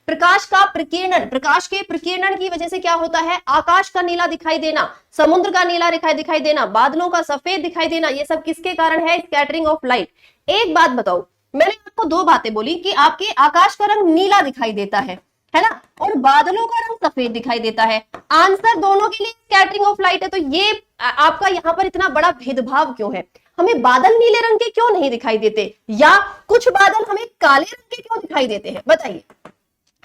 प्रकाश का प्रकीर्णन, प्रकाश के प्रकीर्णन की वजह से क्या होता है, आकाश का नीला दिखाई देना, समुद्र का नीला दिखाई देना, बादलों का सफेद दिखाई देना, ये सब किसके कारण है, स्कैटरिंग ऑफ लाइट। एक बात बताओ, मैंने आपको दो बातें बोली कि आपके आकाश का रंग नीला दिखाई देता है ना, और बादलों का रंग सफेद दिखाई देता है, आंसर दोनों के लिए स्कैटरिंग ऑफ लाइट है। तो ये आपका यहाँ पर इतना बड़ा भेदभाव क्यों है, हमें बादल नीले रंग के क्यों नहीं दिखाई देते, या कुछ बादल हमें काले रंग के क्यों दिखाई देते हैं, बताइए,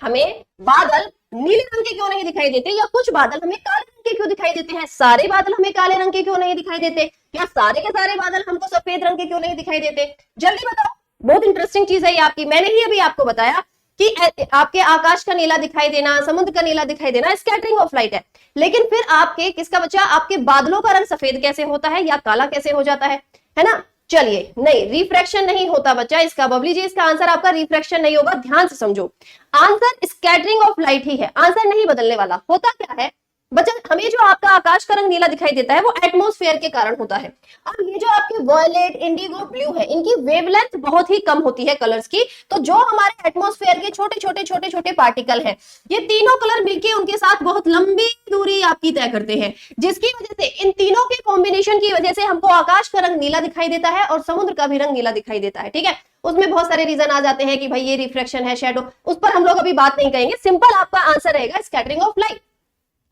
हमें बादल नीले रंग के क्यों नहीं दिखाई देते, या कुछ बादल हमें काले रंग के क्यों दिखाई देते हैं, सारे बादल हमें काले रंग के क्यों नहीं दिखाई देते, या सारे के सारे बादल हमको सफेद रंग के क्यों नहीं दिखाई देते, जल्दी बताओ। बहुत इंटरेस्टिंग चीज है ये आपकी, मैंने ही अभी आपको बताया कि आपके आकाश का नीला दिखाई देना, समुद्र का नीला दिखाई देना स्कैटरिंग ऑफ लाइट है, लेकिन फिर आपके किसका बच्चा, आपके बादलों का रंग सफेद कैसे होता है या काला कैसे हो जाता है ना। चलिए, नहीं, रिफ्रैक्शन नहीं होता बच्चा इसका, बबली जी इसका आंसर आपका रिफ्रैक्शन नहीं होगा, ध्यान से समझो, आंसर स्कैटरिंग ऑफ लाइट ही है, आंसर नहीं बदलने वाला। होता क्या है बच्चा, हमें जो आपका आकाश का रंग नीला दिखाई देता है वो एटमॉस्फेयर के कारण होता है। अब ये जो आपके वॉयलेट, इंडिगो, ब्लू है, इनकी वेवलेंथ बहुत ही कम होती है कलर्स की, तो जो हमारे एटमॉस्फेयर के छोटे छोटे पार्टिकल हैं, ये तीनों कलर मिलके उनके साथ बहुत लंबी दूरी आपकी तय करते हैं, जिसकी वजह से इन तीनों के कॉम्बिनेशन की वजह से हमको आकाश का रंग नीला दिखाई देता है और समुद्र का भी रंग नीला दिखाई देता है। ठीक है, उसमें बहुत सारे रीजन आ जाते हैं कि भाई ये रिफ्लेक्शन है, शैडो, उस पर हम लोग अभी बात नहीं करेंगे, सिंपल आपका आंसर रहेगा स्कैटरिंग ऑफ लाइट।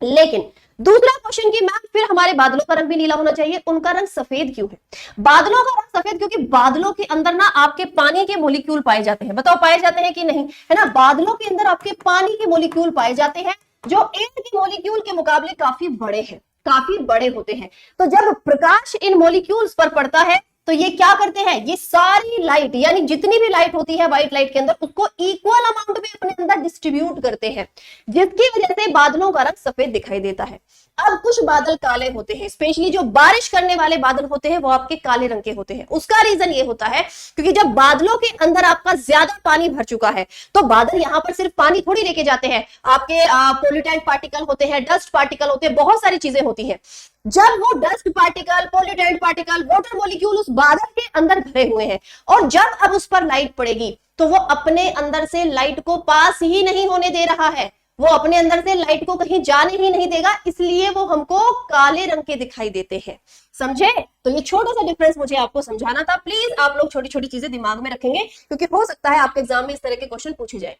लेकिन दूसरा क्वेश्चन की मैम फिर हमारे बादलों का रंग भी नीला होना चाहिए, उनका रंग सफेद क्यों है, बादलों का रंग सफेद क्योंकि बादलों के अंदर ना आपके पानी के मोलिक्यूल पाए जाते हैं, बताओ पाए जाते हैं कि नहीं, है ना, बादलों के अंदर आपके पानी के मोलिक्यूल पाए जाते हैं जो एयर के मोलिक्यूल के मुकाबले काफी बड़े हैं, काफी बड़े होते हैं। तो जब प्रकाश इन मोलिक्यूल्स पर पड़ता है तो ये क्या करते हैं, ये सारी लाइट यानी जितनी भी लाइट होती है व्हाइट लाइट के अंदर, उसको इक्वल अमाउंट में अपने अंदर डिस्ट्रीब्यूट करते हैं, जिसकी वजह से बादलों का रंग सफेद दिखाई देता है। अब कुछ बादल काले होते हैं, स्पेशली जो बारिश करने वाले बादल होते हैं वो आपके काले रंग के होते हैं। उसका रीजन ये होता है क्योंकि जब बादलों के अंदर आपका ज्यादा पानी भर चुका है तो बादल यहाँ पर सिर्फ पानी थोड़ी लेके जाते हैं, आपके पोल्यूटेंट पार्टिकल होते हैं, डस्ट पार्टिकल होते हैं, बहुत सारी चीजें होती हैं। जब वो dust particle, pollutant particle, water molecule उस बादल के अंदर भरे हुए हैं और जब अब उस पर लाइट पड़ेगी तो वो अपने अंदर से लाइट को पास ही नहीं होने दे रहा है, वो अपने अंदर से लाइट को कहीं जाने ही नहीं देगा, इसलिए वो हमको काले रंग के दिखाई देते हैं। समझे? तो ये छोटा सा डिफरेंस मुझे आपको समझाना था। प्लीज आप लोग छोटी छोटी चीजें दिमाग में रखेंगे क्योंकि हो सकता है आपके एग्जाम में इस तरह के क्वेश्चन पूछे जाए।